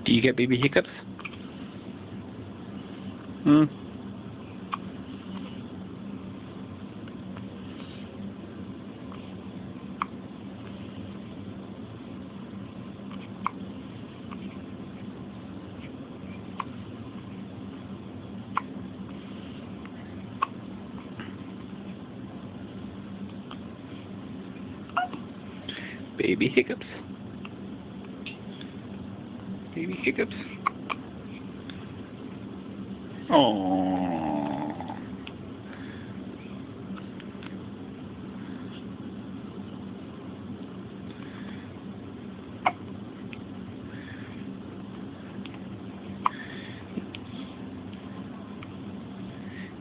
Do you get baby hiccups? Hmm? Baby hiccups. Baby hiccups. Oh.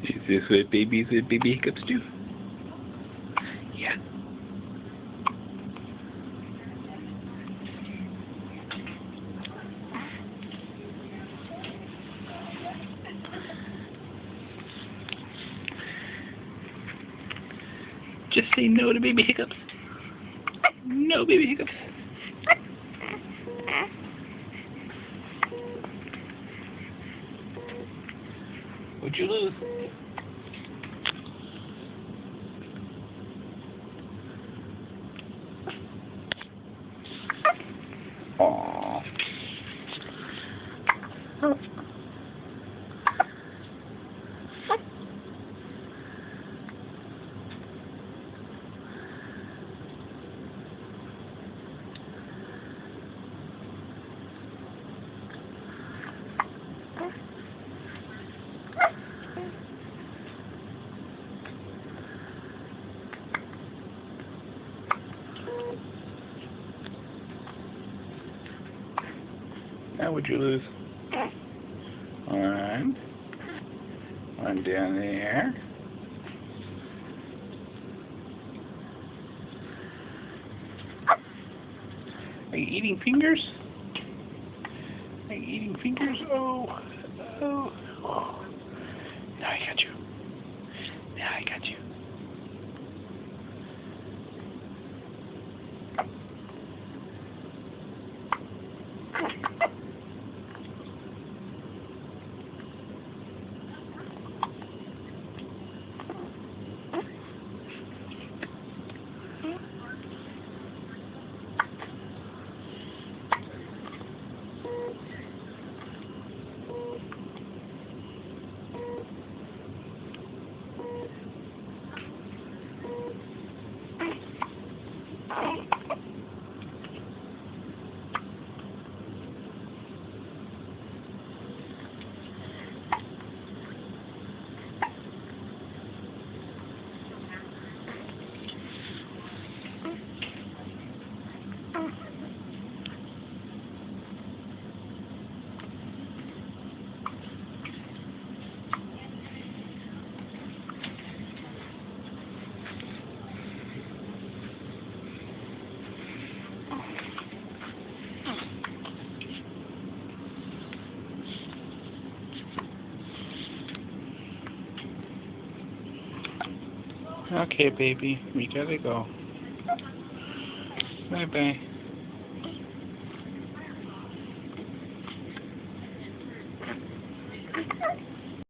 Is this what babies with baby hiccups do? Yeah. Just say no to baby hiccups. No baby hiccups. What'd you lose? Aww. Now what'd you lose? One down there. Are you eating fingers? Are you eating fingers? Oh. Now I got you. Now I got you. Okay, baby, we gotta go. Bye-bye.